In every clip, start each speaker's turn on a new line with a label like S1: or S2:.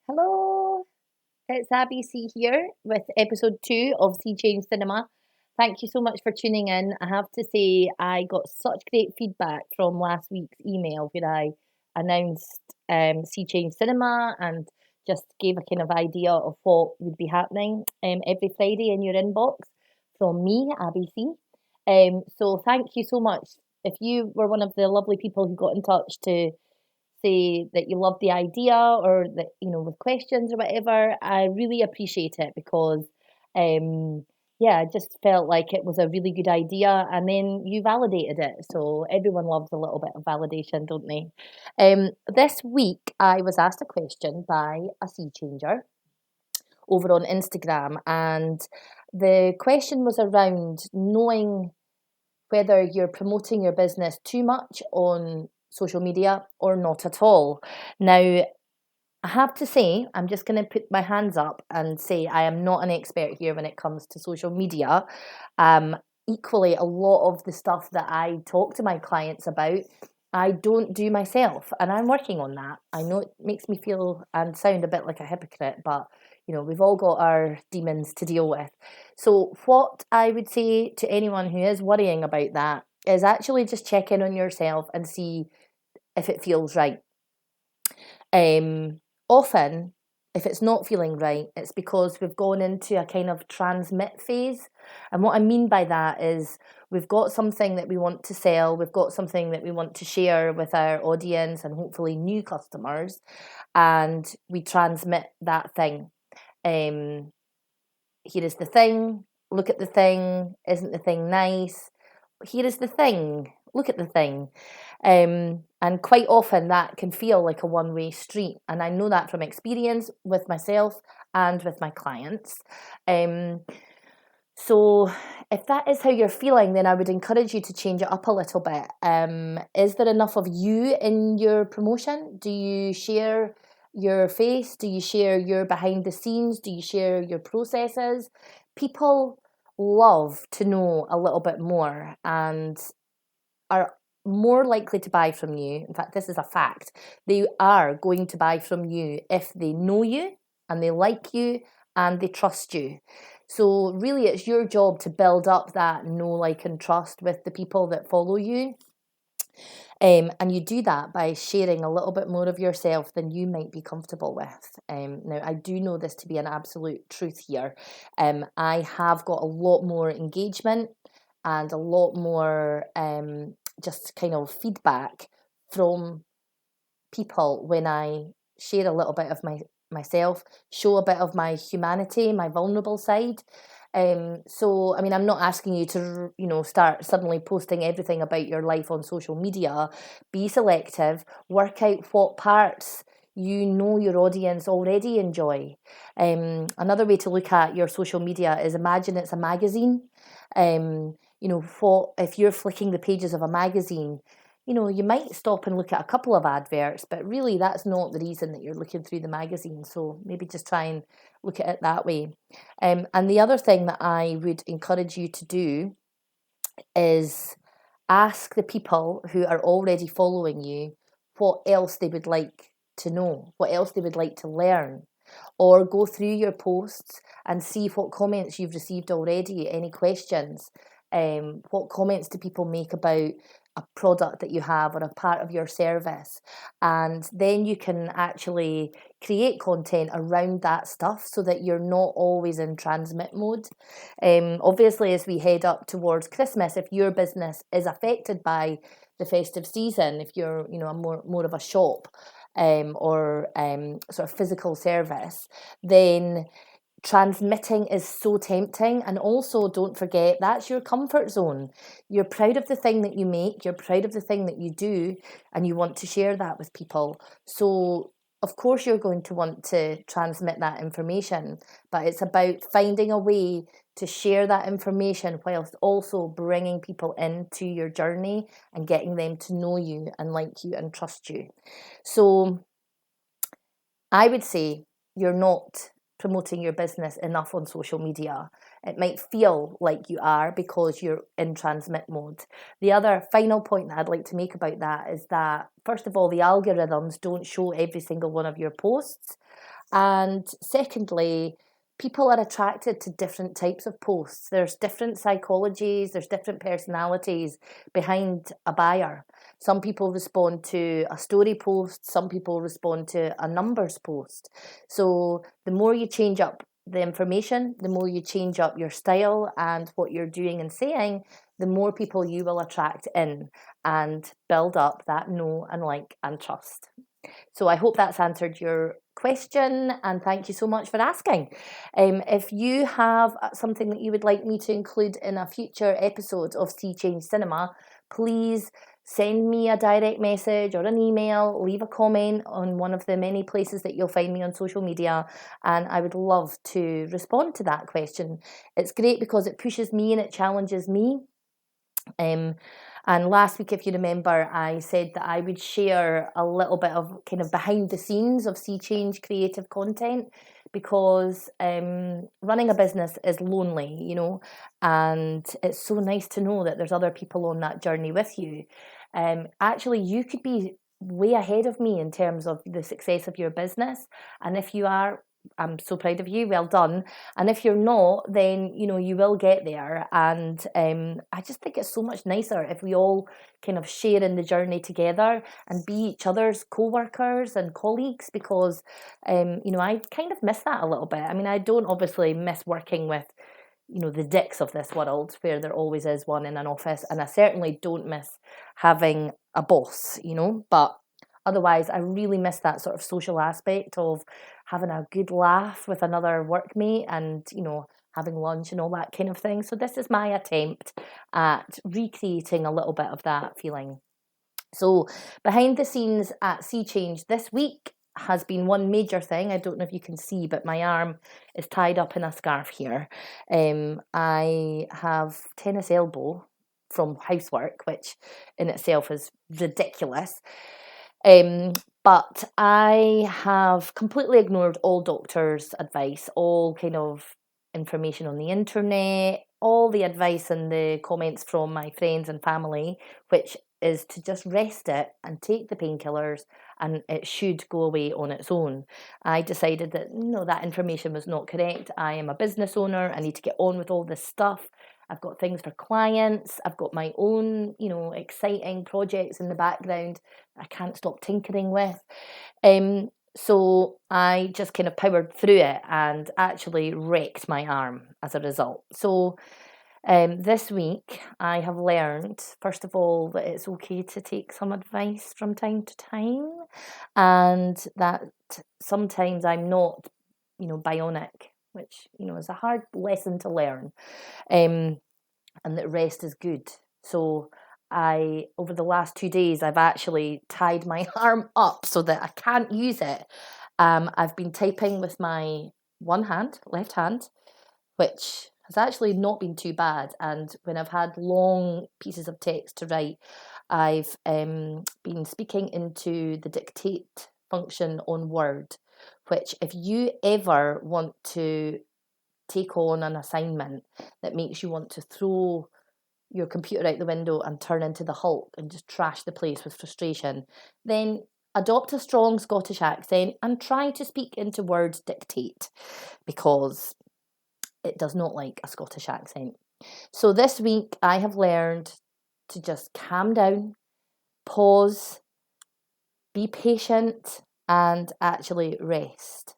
S1: Hello, it's Abby C here with episode 2 of Sea Change Cinema. Thank you so much for tuning in. I have to say, I got such great feedback from last week's email where I announced Sea Change Cinema and just gave a kind of idea of what would be happening every Friday in your inbox from me, Abby C. So thank you so much. If you were one of the lovely people who got in touch to say that you love the idea or that with questions or whatever, I really appreciate it because um yeah, I just felt like it was a really good idea and then you validated it. So everyone loves a little bit of validation, don't they? This week I was asked a question by a sea changer over on Instagram, and the question was around knowing whether you're promoting your business too much on social media or not at all. Now, I have to say, I'm just going to put my hands up and say I am not an expert here when it comes to social media. Um, Equally, a lot of the stuff that I talk to my clients about, I don't do myself, and I'm working on that. I know it makes me feel and sound a bit like a hypocrite, but we've all got our demons to deal with. So, what I would say to anyone who is worrying about that is actually just check in on yourself and see if it feels right. Often, if it's not feeling right, it's because we've gone into a kind of transmit phase. And what I mean by that is we've got something that we want to sell, we've got something that we want to share with our audience and hopefully new customers, and we transmit that thing. Um, Here is the thing, look at the thing, isn't the thing nice? Here is the thing, look at the thing. And quite often that can feel like a one-way street. And I know that from experience with myself and with my clients. Um, so if that is how you're feeling, then I would encourage you to change it up a little bit. Is there enough of you in your promotion? Do you share your face? Do you share your behind the scenes? Do you share your processes? People love to know a little bit more and are more likely to buy from you. In fact, this is a fact. They are going to buy from you if they know you and they like you and they trust you. So, really, it's your job to build up that know, like, and trust with the people that follow you. And you do that by sharing a little bit more of yourself than you might be comfortable with. Now, I do know this to be an absolute truth here. I have got a lot more engagement and a lot more just kind of feedback from people when I share a little bit of myself, show a bit of my humanity, my vulnerable side. So, I mean, I'm not asking you to, start suddenly posting everything about your life on social media. Be selective, work out what parts you know your audience already enjoy. Another way to look at your social media is imagine it's a magazine. What if you're flicking the pages of a magazine? You might stop and look at a couple of adverts, but really that's not the reason that you're looking through the magazine. So maybe just try and look at it that way. And the other thing that I would encourage you to do is ask the people who are already following you what else they would like to know, what else they would like to learn. Or go through your posts and see what comments you've received already, any questions. What comments do people make about a product that you have or a part of your service? And then you can actually create content around that stuff so that you're not always in transmit mode. Obviously, as we head up towards Christmas, if your business is affected by the festive season, if you're, a more of a shop, or sort of physical service, then transmitting is so tempting. And also, don't forget, that's your comfort zone. You're proud of the thing that you make, you're proud of the thing that you do, and you want to share that with people. So, of course, you're going to want to transmit that information, but it's about finding a way to share that information whilst also bringing people into your journey and getting them to know you and like you and trust you. So, I would say you're not promoting your business enough on social media. It might feel like you are because you're in transmit mode. The other final point that I'd like to make about that is that, first of all, the algorithms don't show every single one of your posts. And secondly, people are attracted to different types of posts. There's different psychologies, there's different personalities behind a buyer. Some people respond to a story post, some people respond to a numbers post. So the more you change up the information, the more you change up your style and what you're doing and saying, the more people you will attract in and build up that know and like and trust. So I hope that's answered your question, and thank you so much for asking. If you have something that you would like me to include in a future episode of Sea Change Cinema, please send me a direct message or an email, leave a comment on one of the many places that you'll find me on social media, and I would love to respond to that question. It's great because it pushes me and it challenges me. And last week, if you remember, I said that I would share a little bit of kind of behind the scenes of Sea Change creative content, because running a business is lonely, and it's so nice to know that there's other people on that journey with you. Actually, you could be way ahead of me in terms of the success of your business, and if you are, I'm so proud of you. Well done. And if you're not, then you will get there. And I just think it's so much nicer if we all kind of share in the journey together and be each other's co-workers and colleagues, because I kind of miss that a little bit. I mean, I don't obviously miss working with the dicks of this world where there always is one in an office, and I certainly don't miss having a boss, but otherwise I really miss that sort of social aspect of having a good laugh with another workmate and having lunch and all that kind of thing. So this is my attempt at recreating a little bit of that feeling. So behind the scenes at Sea Change this week has been one major thing. I don't know if you can see, but my arm is tied up in a scarf here. I have tennis elbow from housework, which in itself is ridiculous. But I have completely ignored all doctors' advice, all kind of information on the internet, all the advice and the comments from my friends and family, which is to just rest it and take the painkillers, and it should go away on its own. I decided that no, that information was not correct. I am a business owner. I need to get on with all this stuff. I've got things for clients. I've got my own, exciting projects in the background I can't stop tinkering with. So I just kind of powered through it and actually wrecked my arm as a result. So this week I have learned, first of all, that it's okay to take some advice from time to time, and that sometimes I'm not, bionic, which, is a hard lesson to learn, and that rest is good. So over the last 2 days, I've actually tied my arm up so that I can't use it. I've been typing with my one hand, left hand, which has actually not been too bad. And when I've had long pieces of text to write, I've been speaking into the dictate function on Word, which if you ever want to take on an assignment that makes you want to throw your computer out the window and turn into the Hulk and just trash the place with frustration, then adopt a strong Scottish accent and try to speak into Word dictate, because it does not like a Scottish accent. So this week I have learned to just calm down, pause, be patient, and actually rest.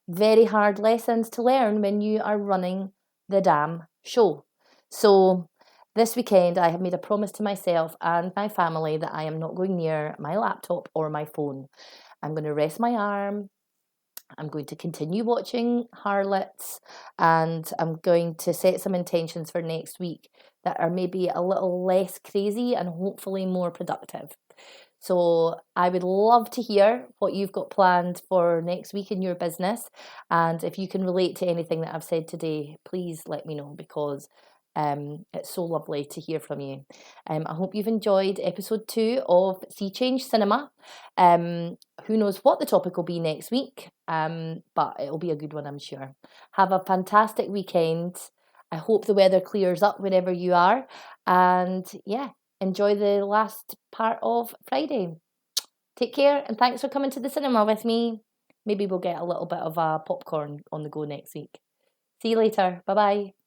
S1: Very hard lessons to learn when you are running the damn show. So this weekend I have made a promise to myself and my family that I am not going near my laptop or my phone. I'm going to rest my arm. I'm going to continue watching Harlots, and I'm going to set some intentions for next week that are maybe a little less crazy and hopefully more productive. So I would love to hear what you've got planned for next week in your business. And if you can relate to anything that I've said today, please let me know, because it's so lovely to hear from you. I hope you've enjoyed episode 2 of Sea Change Cinema. Who knows what the topic will be next week, but it'll be a good one, I'm sure. Have a fantastic weekend. I hope the weather clears up wherever you are. And yeah, enjoy the last part of Friday. Take care, and thanks for coming to the cinema with me. Maybe we'll get a little bit of a popcorn on the go next week. See you later. Bye bye.